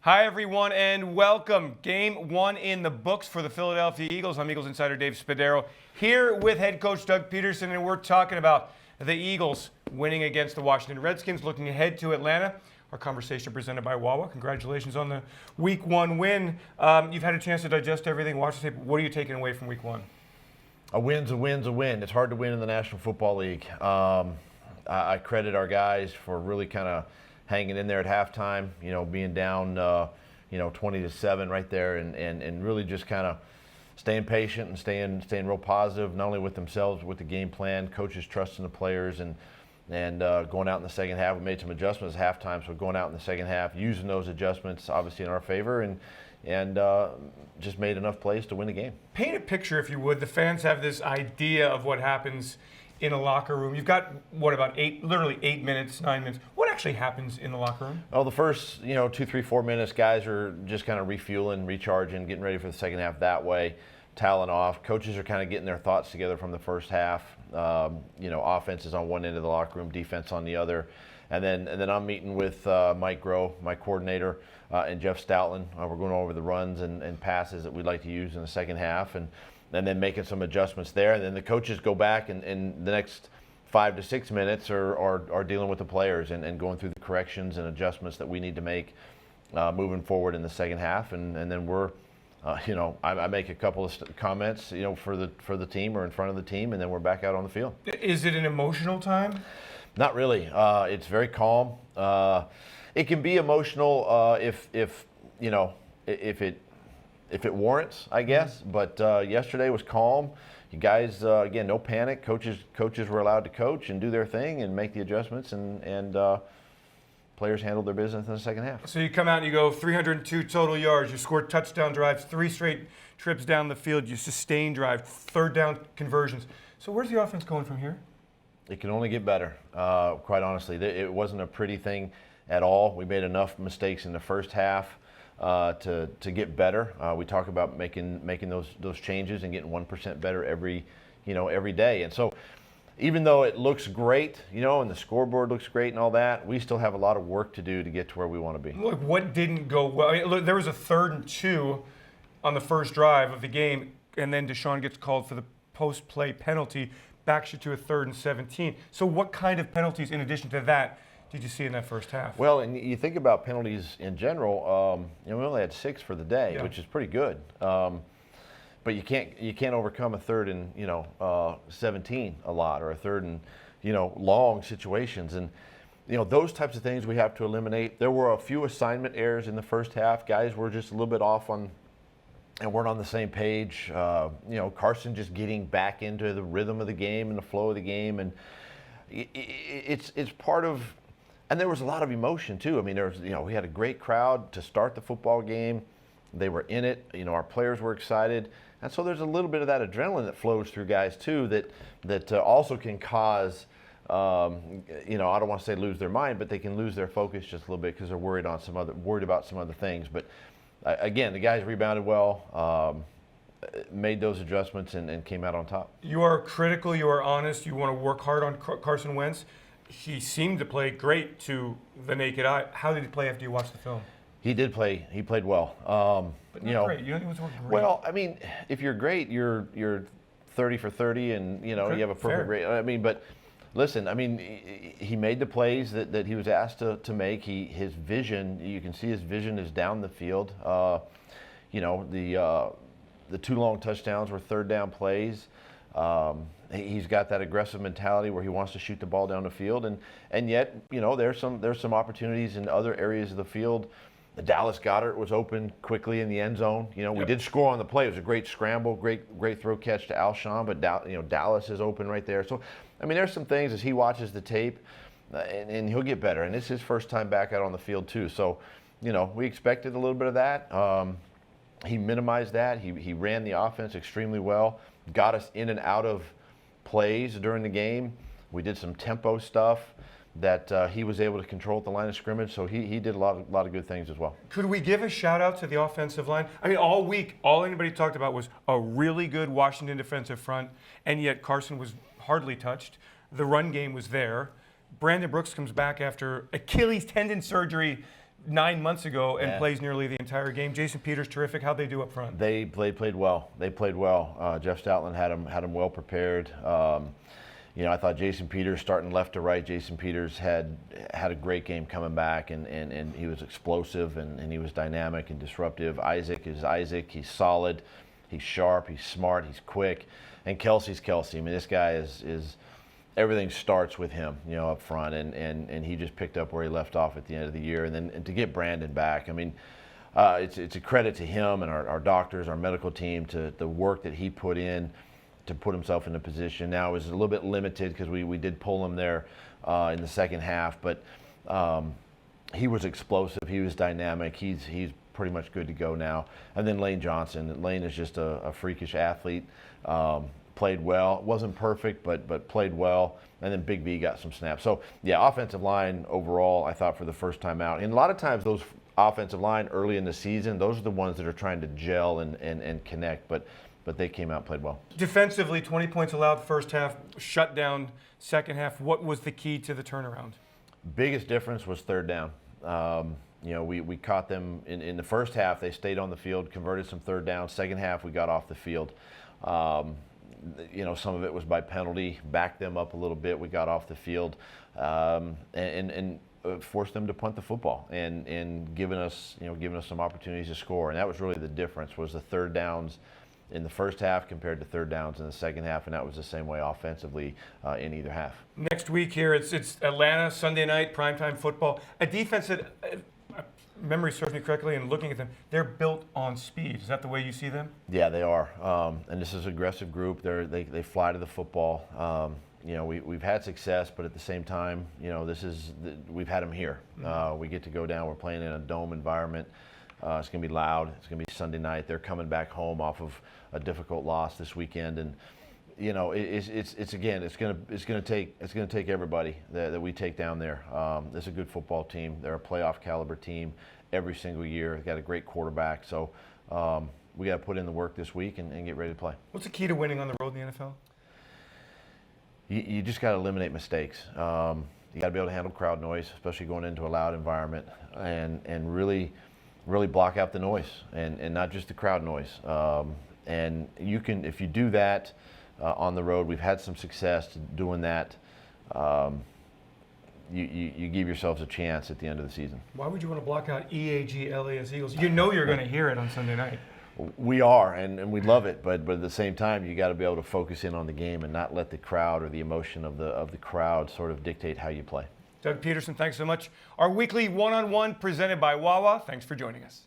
Hi, everyone, and welcome. Game one in the books for the Philadelphia Eagles. I'm Eagles Insider Dave Spadaro here with head coach Doug Pederson, and we're talking about the Eagles winning against the Washington Redskins, looking ahead to Atlanta. Our conversation presented by Wawa. Congratulations on the Week 1 win. You've had a chance to digest everything, watch the tape. What are you taking away from Week 1? A win's a win's a win. It's hard to win in the National Football League. I credit our guys for really kind of hanging in there at halftime, being down, 20-7 right there, and really just kind of staying patient and staying real positive, not only with themselves, but with the game plan, coaches trusting the players, and going out in the second half. We made some adjustments at halftime, so going out in the second half, using those adjustments obviously in our favor, and just made enough plays to win the game. Paint a picture, if you would. The fans have this idea of what happens in a locker room. You've got, about 9 minutes. What actually happens in the locker room? Oh, the first, 2, 3, 4 minutes, guys are just kind of refueling, recharging, getting ready for the second half that way, toweling off. Coaches are kind of getting their thoughts together from the first half. Offense is on one end of the locker room, defense on the other. And then I'm meeting with Mike Groh, my coordinator, and Jeff Stoutland. We're going over the runs and passes that we'd like to use in the second half, and then making some adjustments there. And then the coaches go back and the next 5 to 6 minutes are dealing with the players and going through the corrections and adjustments that we need to make moving forward in the second half. And then we're, I make a couple of comments, for the team or in front of the team, and then we're back out on the field. Is it an emotional time? Not really. It's very calm. It can be emotional if it warrants, I guess. But yesterday was calm. You guys, again, no panic. Coaches were allowed to coach and do their thing and make the adjustments, and players handled their business in the second half. So you come out and you go 302 total yards. You scored touchdown drives, 3 straight trips down the field. You sustained drive, third down conversions. So where's the offense going from here? It can only get better, quite honestly. It wasn't a pretty thing at all. We made enough mistakes in the first half to get better. We talk about making those changes and getting 1% better every day. And so even though it looks great, and the scoreboard looks great and all that, we still have a lot of work to do to get to where we want to be. Look, what didn't go well? Look, there was a 3rd and 2 on the first drive of the game, and then Deshaun gets called for the post-play penalty, backs you to a 3rd and 17. So what kind of penalties, in addition to that, did you see in that first half? Well, and you think about penalties in general. We only had 6 for the day, which is pretty good. But you can't overcome a 3rd and 17 a lot, or a 3rd and long situations, and those types of things we have to eliminate. There were a few assignment errors in the first half. Guys were just a little bit off on and weren't on the same page. Carson just getting back into the rhythm of the game and the flow of the game, and it's part of. And there was a lot of emotion too. I mean, we had a great crowd to start the football game. They were in it. Our players were excited, and so there's a little bit of that adrenaline that flows through guys too. That also can cause, I don't want to say lose their mind, but they can lose their focus just a little bit because they're worried about some other things. But again, the guys rebounded well, made those adjustments, and came out on top. You are critical. You are honest. You want to work hard on Carson Wentz. He seemed to play great to the naked eye. How did he play after you watched the film? He did play. He played well. But not great. You don't think it was great? Well, I mean, if you're great, you're 30 for 30, and you have a perfect rate. I mean, but listen, I mean, he made the plays that he was asked to make. His vision, you can see his vision is down the field. The 2 long touchdowns were 3rd down plays. He's got that aggressive mentality where he wants to shoot the ball down the field, and yet there's some opportunities in other areas of the field. The Dallas Goedert was open quickly in the end zone. We did score on the play. It was a great scramble, great throw catch to Alshon, but Dallas is open right there. So I mean, there's some things as he watches the tape, and he'll get better. And it's his first time back out on the field too. So we expected a little bit of that. He minimized that. He ran the offense extremely well, got us in and out of plays during the game. We did some tempo stuff that he was able to control at the line of scrimmage, so he did a lot of good things as well. Could we give a shout out to the offensive line? I mean, all week, all anybody talked about was a really good Washington defensive front, and yet Carson was hardly touched. The run game was there. Brandon Brooks comes back after Achilles tendon surgery 9 months ago and Yeah. plays nearly the entire game. Jason Peters, terrific. How'd they do up front? They played well. They played well. Jeff Stoutland had them well prepared. I thought Jason Peters starting left to right. Jason Peters had a great game coming back, and he was explosive and he was dynamic and disruptive. Isaac is Isaac. He's solid. He's sharp. He's smart. He's quick. And Kelsey's Kelsey. I mean, this guy is everything starts with him, up front, and he just picked up where he left off at the end of the year. And to get Brandon back, I mean, it's a credit to him and our doctors, our medical team, to the work that he put in to put himself in a position. Now it was a little bit limited because we did pull him there in the second half, but he was explosive. He was dynamic. He's pretty much good to go now. And then Lane Johnson. Lane is just a freakish athlete. Played well. Wasn't perfect, but played well. And then Big V got some snaps. So, yeah, offensive line overall, I thought for the first time out. And a lot of times those offensive line early in the season, those are the ones that are trying to gel and connect. But they came out and played well. Defensively, 20 points allowed first half, shut down second half. What was the key to the turnaround? Biggest difference was third down. We caught them in the first half. They stayed on the field, converted some third down. Second half, we got off the field. Some of it was by penalty, backed them up a little bit. We got off the field and forced them to punt the football and giving us some opportunities to score. And that was really the difference, was the third downs in the first half compared to third downs in the second half, and that was the same way offensively in either half. Next week here, it's Atlanta, Sunday night, primetime football. A defense that, memory serves me correctly, and looking at them, they're built on speed. Is that the way you see them? Yeah, they are. And this is an aggressive group. They fly to the football. We've had success, but at the same time, we've had them here. We get to go down. We're playing in a dome environment. It's going to be loud. It's going to be Sunday night. They're coming back home off of a difficult loss this weekend, and it's going to take everybody that we take down there. It's a good football team. They're a playoff caliber team every single year. They've got a great quarterback, so we got to put in the work this week and get ready to play. What's the key to winning on the road in the NFL? You just got to eliminate mistakes. You got to be able to handle crowd noise, especially going into a loud environment, and really block out the noise and not just the crowd noise. And you can, if you do that on the road, we've had some success doing that. You give yourselves a chance at the end of the season. Why would you want to block out EAGLAS Eagles? You know you're going to hear it on Sunday night. We are, and we love it, but at the same time, you got to be able to focus in on the game and not let the crowd or the emotion of the crowd sort of dictate how you play. Doug Pederson, thanks so much. Our weekly one-on-one presented by Wawa. Thanks for joining us.